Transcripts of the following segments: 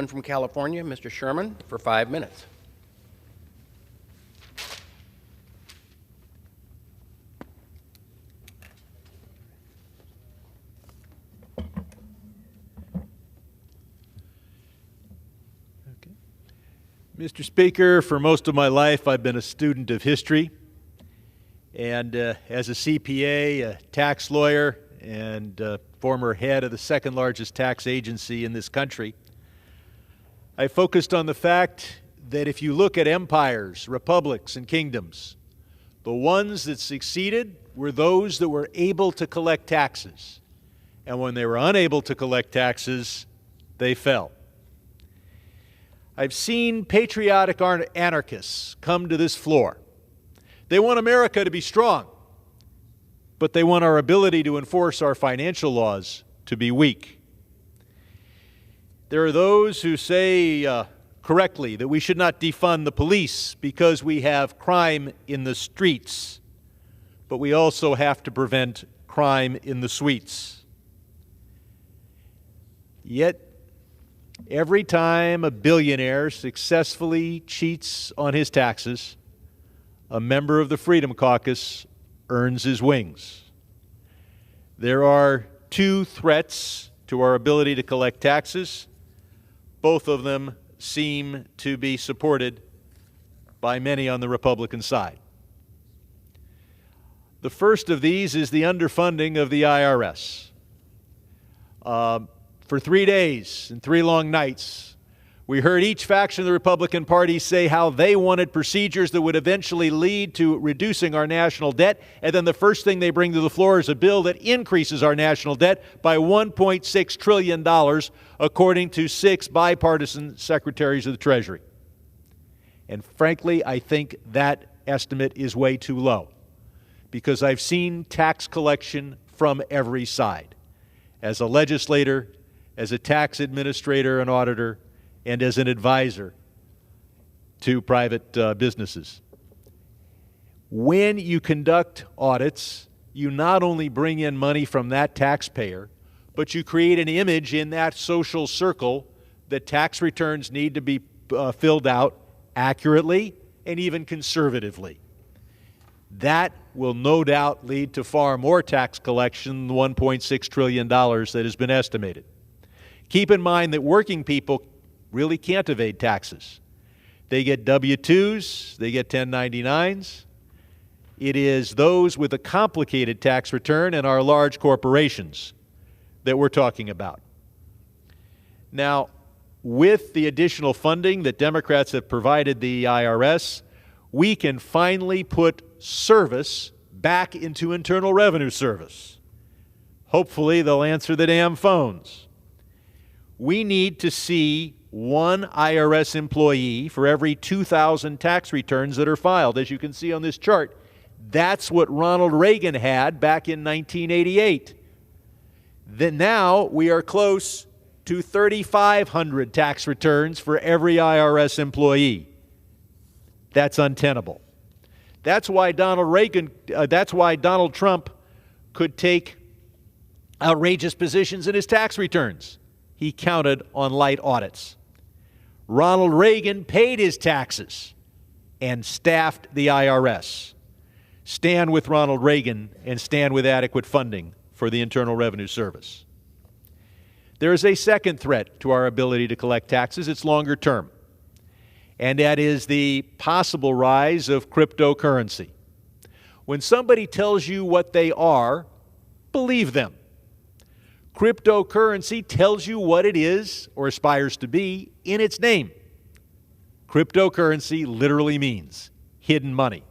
From California, Mr. Sherman, for 5 minutes. Okay. Mr. Speaker, for most of my life, I've been a student of history. And as a CPA, a tax lawyer, and former head of the second largest tax agency in this country, I focused on the fact that if you look at empires, republics, and kingdoms, the ones that succeeded were those that were able to collect taxes. And when they were unable to collect taxes, they fell. I've seen patriotic anarchists come to this floor. They want America to be strong, but they want our ability to enforce our financial laws to be weak. There are those who say correctly that we should not defund the police because we have crime in the streets, but we also have to prevent crime in the suites. Yet, every time a billionaire successfully cheats on his taxes, a member of the Freedom Caucus earns his wings. There are two threats to our ability to collect taxes. Both of them seem to be supported by many on the Republican side. The first of these is the underfunding of the IRS. For 3 days and 3 long nights, we heard each faction of the Republican Party say how they wanted procedures that would eventually lead to reducing our national debt, and then the first thing they bring to the floor is a bill that increases our national debt by $1.6 trillion, according to 6 bipartisan secretaries of the Treasury. And frankly, I think that estimate is way too low, because I've seen tax collection from every side. As a legislator, as a tax administrator and auditor, and as an advisor to private businesses. When you conduct audits, you not only bring in money from that taxpayer, but you create an image in that social circle that tax returns need to be filled out accurately and even conservatively. That will no doubt lead to far more tax collection than the $1.6 trillion that has been estimated. Keep in mind that working people really can't evade taxes. They get W-2s, they get 1099s. It is those with a complicated tax return and our large corporations that we're talking about. Now, with the additional funding that Democrats have provided the IRS, we can finally put service back into Internal Revenue Service. Hopefully, they'll answer the damn phones. We need to see one IRS employee for every 2,000 tax returns that are filed. As you can see on this chart, that's what Ronald Reagan had back in 1988. Then now we are close to 3,500 tax returns for every IRS employee. That's untenable. That's why Donald Trump could take outrageous positions in his tax returns. He counted on light audits. Ronald Reagan paid his taxes and staffed the IRS. Stand with Ronald Reagan and stand with adequate funding for the Internal Revenue Service. There is a second threat to our ability to collect taxes. It's longer term, and that is the possible rise of cryptocurrency. When somebody tells you what they are, believe them. Cryptocurrency tells you what it is, or aspires to be, in its name. Cryptocurrency literally means hidden money.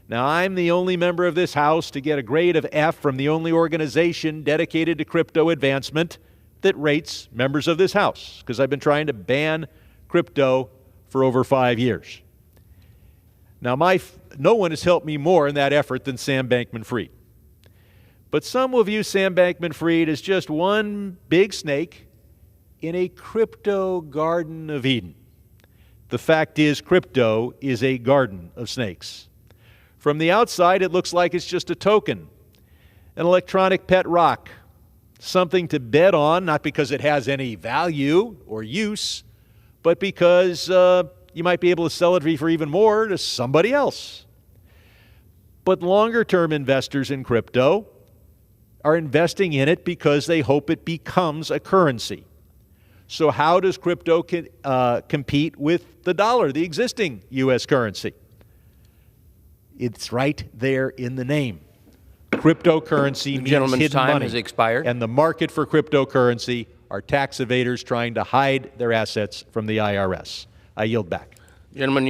Now, I'm the only member of this House to get a grade of F from the only organization dedicated to crypto advancement that rates members of this House, because I've been trying to ban crypto for over 5 years. Now, no one has helped me more in that effort than Sam Bankman-Fried. But some will view Sam Bankman-Fried as just one big snake in a crypto garden of Eden. The fact is, crypto is a garden of snakes. From the outside, it looks like it's just a token, an electronic pet rock, something to bet on, not because it has any value or use, but because you might be able to sell it for even more to somebody else. But longer-term investors in crypto are investing in it because they hope it becomes a currency. So how does crypto compete with the dollar, the existing U.S. currency? It's right there in the name. Cryptocurrency means Gentleman's hidden time money. has expired. And the market for cryptocurrency are tax evaders trying to hide their assets from the IRS. I yield back. Gentleman,